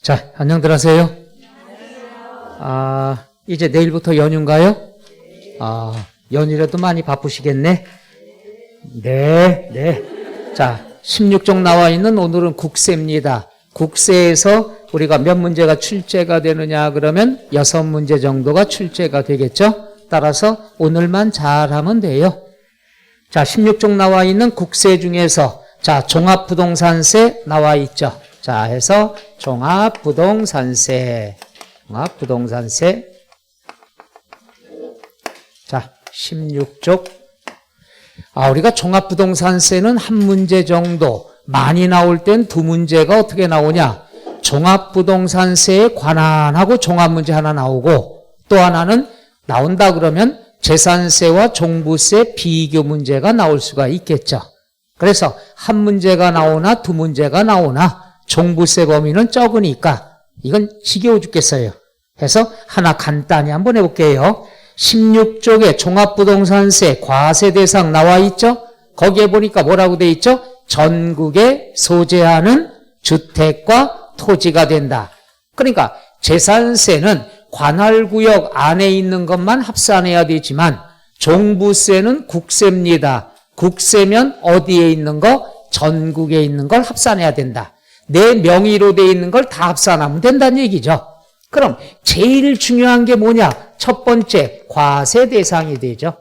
자, 안녕들 하세요. 이제 내일부터 연휴인가요? 연휴라도 많이 바쁘시겠네? 네. 자, 16쪽 나와 있는 오늘은 국세입니다. 국세에서 우리가 몇 문제가 출제가 되느냐 그러면 6문제 정도가 출제가 되겠죠? 따라서 오늘만 잘하면 돼요. 자, 16쪽 나와 있는 국세 중에서 자, 종합부동산세 나와 있죠. 자, 해서 종합부동산세. 자, 16쪽. 우리가 종합부동산세는 한 문제 정도, 많이 나올 땐 두 문제가 어떻게 나오냐? 종합부동산세에 관한하고 종합문제 하나 나오고, 또 하나는 나온다 그러면 재산세와 종부세 비교 문제가 나올 수가 있겠죠. 그래서 한 문제가 나오나 두 문제가 나오나 종부세 범위는 적으니까 이건 지겨워 죽겠어요. 해서 하나 간단히 한번 해볼게요. 16쪽에 종합부동산세 과세 대상 나와 있죠? 거기에 보니까 뭐라고 돼 있죠? 전국에 소재하는 주택과 토지가 된다. 그러니까 재산세는 관할구역 안에 있는 것만 합산해야 되지만 종부세는 국세입니다. 국세면 어디에 있는 거? 전국에 있는 걸 합산해야 된다. 내 명의로 돼 있는 걸 다 합산하면 된다는 얘기죠. 그럼 제일 중요한 게 뭐냐? 첫 번째, 과세 대상이 되죠.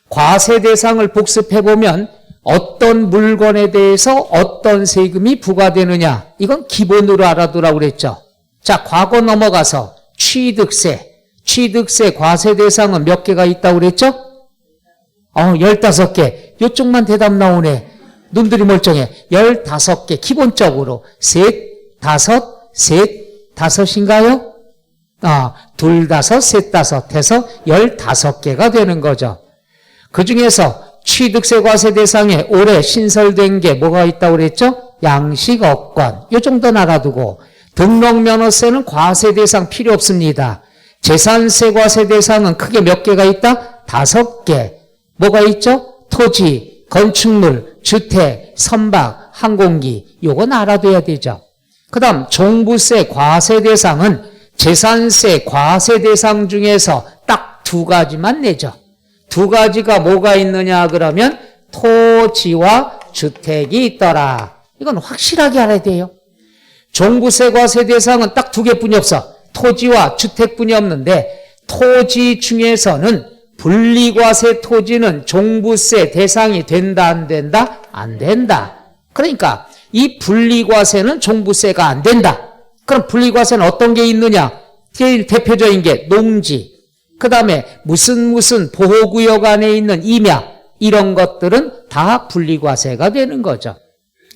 과세 대상을 복습해보면 어떤 물건에 대해서 어떤 세금이 부과되느냐, 이건 기본으로 알아두라고 그랬죠. 자, 과거 넘어가서 취득세 과세 대상은 몇 개가 있다고 그랬죠? 15개. 이쪽만 대답 나오네. 눈들이 멀쩡해. 15개. 기본적으로. 다섯인가요? 둘, 다섯, 셋, 다섯 해서 15개가 되는 거죠. 그 중에서 취득세 과세 대상에 올해 신설된 게 뭐가 있다고 그랬죠? 양식업권. 이 정도는 알아두고, 등록면허세는 과세 대상 필요 없습니다. 재산세 과세 대상은 크게 몇 개가 있다? 5개. 뭐가 있죠? 토지, 건축물, 주택, 선박, 항공기. 요건 알아둬야 되죠. 그 다음 종부세 과세 대상은 재산세 과세 대상 중에서 딱 두 가지만 내죠. 두 가지가 뭐가 있느냐 그러면 토지와 주택이 있더라. 이건 확실하게 알아야 돼요. 종부세 과세 대상은 딱 두 개뿐이 없어. 토지와 주택뿐이 없는데 토지 중에서는 분리과세 토지는 종부세 대상이 된다 안 된다? 안 된다. 그러니까 이 분리과세는 종부세가 안 된다. 그럼 분리과세는 어떤 게 있느냐? 제일 대표적인 게 농지, 그 다음에 무슨 보호구역 안에 있는 임야, 이런 것들은 다 분리과세가 되는 거죠.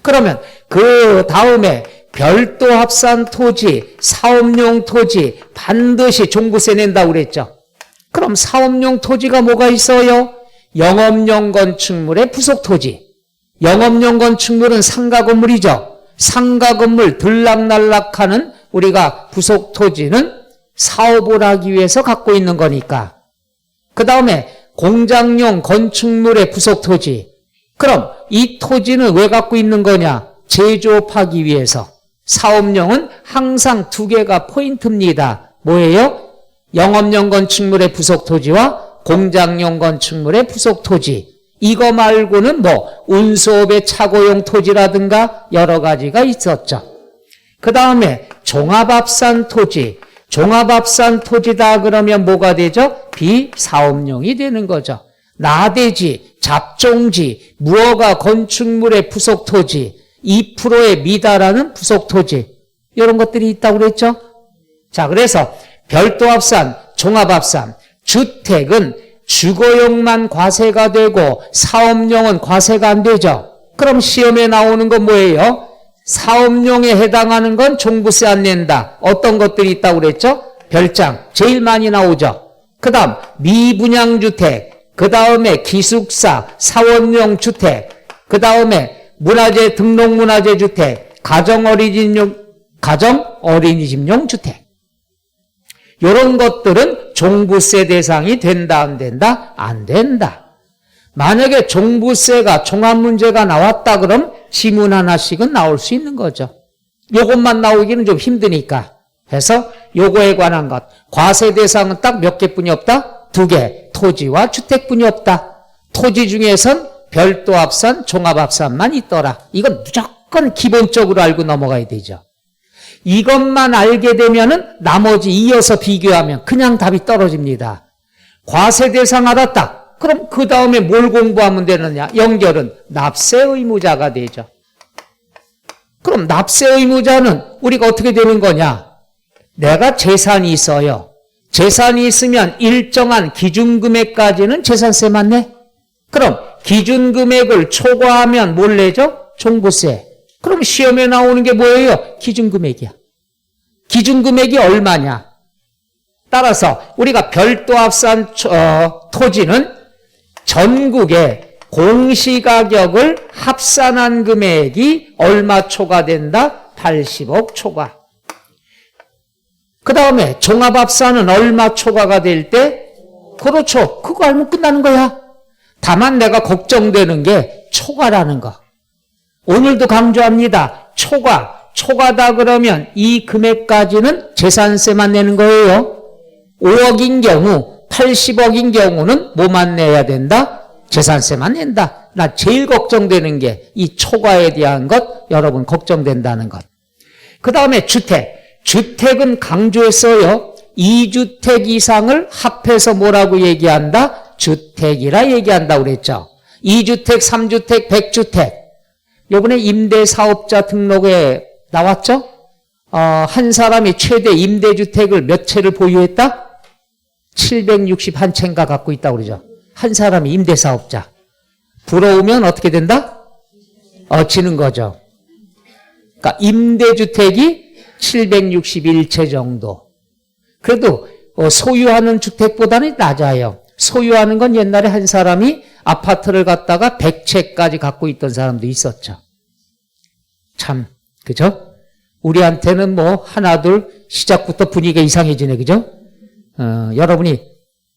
그러면 그 다음에 별도 합산 토지, 사업용 토지 반드시 종부세 낸다고 그랬죠. 그럼 사업용 토지가 뭐가 있어요? 영업용 건축물의 부속토지. 영업용 건축물은 상가 건물이죠. 상가 건물 들락날락하는 우리가 부속토지는 사업을 하기 위해서 갖고 있는 거니까. 그 다음에 공장용 건축물의 부속토지. 그럼 이 토지는 왜 갖고 있는 거냐? 제조업하기 위해서. 사업용은 항상 두 개가 포인트입니다. 뭐예요? 영업용 건축물의 부속토지와 공장용 건축물의 부속토지. 이거 말고는 운수업의 차고용 토지라든가 여러 가지가 있었죠. 그 다음에 종합합산 토지. 종합합산 토지다 그러면 뭐가 되죠? 비사업용이 되는 거죠. 나대지, 잡종지, 무허가 건축물의 부속토지, 2%에 미달하는 부속토지. 이런 것들이 있다고 그랬죠? 자, 그래서 별도 합산, 종합합산, 주택은 주거용만 과세가 되고 사업용은 과세가 안 되죠. 그럼 시험에 나오는 건 뭐예요? 사업용에 해당하는 건 종부세 안 낸다. 어떤 것들이 있다고 그랬죠? 별장, 제일 많이 나오죠. 그 다음 미분양주택, 그 다음에 기숙사, 사원용 주택, 그 다음에 문화재, 등록문화재 주택, 가정어린이집용 주택. 이런 것들은 종부세 대상이 된다 안 된다? 안 된다. 만약에 종부세가 종합문제가 나왔다 그럼 지문 하나씩은 나올 수 있는 거죠. 요것만 나오기는 좀 힘드니까 해서 요거에 관한 것. 과세 대상은 딱 몇 개뿐이 없다? 2개. 토지와 주택뿐이 없다. 토지 중에선 별도 합산, 종합 합산만 있더라. 이건 무조건 기본적으로 알고 넘어가야 되죠. 이것만 알게 되면은 나머지 이어서 비교하면 그냥 답이 떨어집니다. 과세 대상 알았다. 그럼 그 다음에 뭘 공부하면 되느냐? 연결은 납세 의무자가 되죠. 그럼 납세 의무자는 우리가 어떻게 되는 거냐? 내가 재산이 있어요. 재산이 있으면 일정한 기준금액까지는 재산세만 내. 그럼 기준금액을 초과하면 뭘 내죠? 종부세. 그럼 시험에 나오는 게 뭐예요? 기준금액이야. 기준금액이 얼마냐? 따라서 우리가 별도 합산 토지는 전국의 공시가격을 합산한 금액이 얼마 초과된다? 80억 초과. 그 다음에 종합합산은 얼마 초과가 될 때? 그렇죠. 그거 알면 끝나는 거야. 다만 내가 걱정되는 게 초과라는 거. 오늘도 강조합니다. 초과다 그러면 이 금액까지는 재산세만 내는 거예요. 5억인 경우, 80억인 경우는 뭐만 내야 된다? 재산세만 낸다. 나 제일 걱정되는 게 이 초과에 대한 것, 여러분 걱정된다는 것. 그 다음에 주택은 강조했어요. 2주택 이상을 합해서 뭐라고 얘기한다? 주택이라 얘기한다고 그랬죠. 2주택, 3주택, 100주택. 요번에 임대사업자 등록에 나왔죠? 한 사람이 최대 임대주택을 몇 채를 보유했다? 761채인가 갖고 있다고 그러죠. 한 사람이 임대사업자. 부러우면 어떻게 된다? 지는 거죠. 그러니까 임대주택이 761채 정도. 그래도 소유하는 주택보다는 낮아요. 소유하는 건 옛날에 한 사람이 아파트를 갖다가 100채까지 갖고 있던 사람도 있었죠. 참, 그죠? 우리한테는 뭐 하나 둘 시작부터 분위기가 이상해지네, 그죠? 여러분이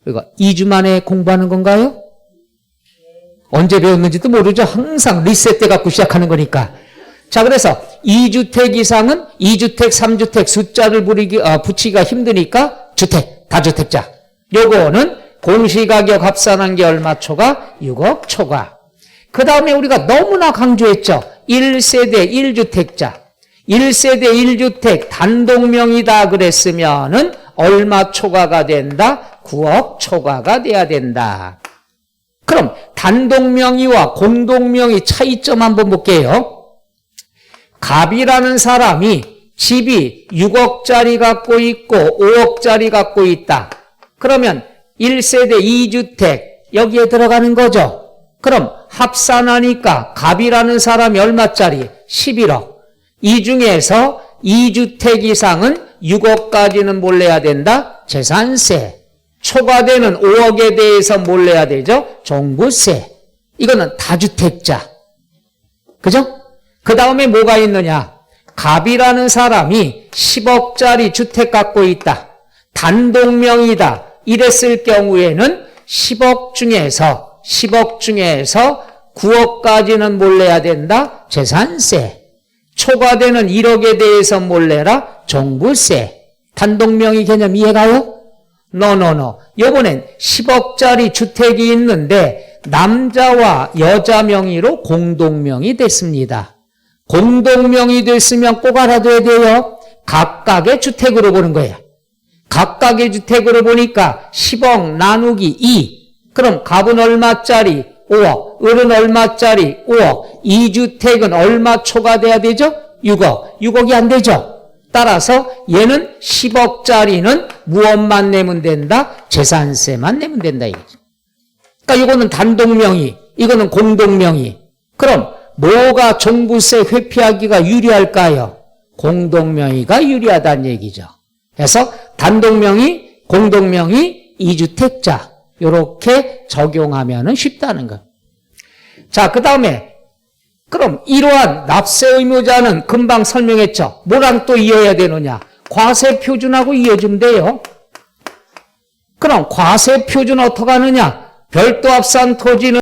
이거 2주 만에 공부하는 건가요? 언제 배웠는지도 모르죠. 항상 리셋 때 갖고 시작하는 거니까. 자, 그래서 2주택 이상은 2주택, 3주택 숫자를 붙이기가 힘드니까 다주택자. 요거는 공시가격 합산한 게 얼마 초과? 6억 초과. 그 다음에 우리가 너무나 강조했죠. 1세대 1주택자. 1세대 1주택 단독명이다 그랬으면은 얼마 초과가 된다? 9억 초과가 돼야 된다. 그럼 단독명의와 공동명의 차이점 한번 볼게요. 갑이라는 사람이 집이 6억짜리 갖고 있고 5억짜리 갖고 있다. 그러면 1세대 2주택 여기에 들어가는 거죠. 그럼 합산하니까 갑이라는 사람이 얼마짜리? 11억. 이 중에서 2주택 이상은 6억까지는 뭘 내야 된다? 재산세. 초과되는 5억에 대해서 뭘 내야 되죠? 종부세. 이거는 다주택자. 그죠? 그 다음에 뭐가 있느냐? 갑이라는 사람이 10억짜리 주택 갖고 있다. 단독명의다. 이랬을 경우에는 10억 중에서 9억까지는 뭘 내야 된다? 재산세. 초과되는 1억에 대해서 뭘 내라? 종부세. 단독명의 개념 이해가요? 노. 요번엔 10억짜리 주택이 있는데 남자와 여자 명의로 공동명의 됐습니다. 공동명의 됐으면 꼭 알아둬야 돼요. 각각의 주택으로 보는 거예요. 각각의 주택으로 보니까 10억 나누기 2. 그럼 갑은 얼마짜리? 5억. 을은 얼마짜리? 5억. 2주택은 얼마 초과돼야 되죠? 6억. 6억이 안 되죠? 따라서 얘는 10억짜리는 무엇만 내면 된다? 재산세만 내면 된다. 이거죠. 그러니까 이거는 단독명의, 이거는 공동명의. 그럼 뭐가 종부세 회피하기가 유리할까요? 공동명의가 유리하다는 얘기죠. 그래서 단독명의, 공동명의, 2주택자 이렇게 적용하면 쉽다는 거. 자, 그 다음에 그럼 이러한 납세 의무자는 금방 설명했죠. 뭐랑 또 이어야 되느냐? 과세표준하고 이어주면 돼요. 그럼 과세표준 어떻게 하느냐? 별도 합산 토지는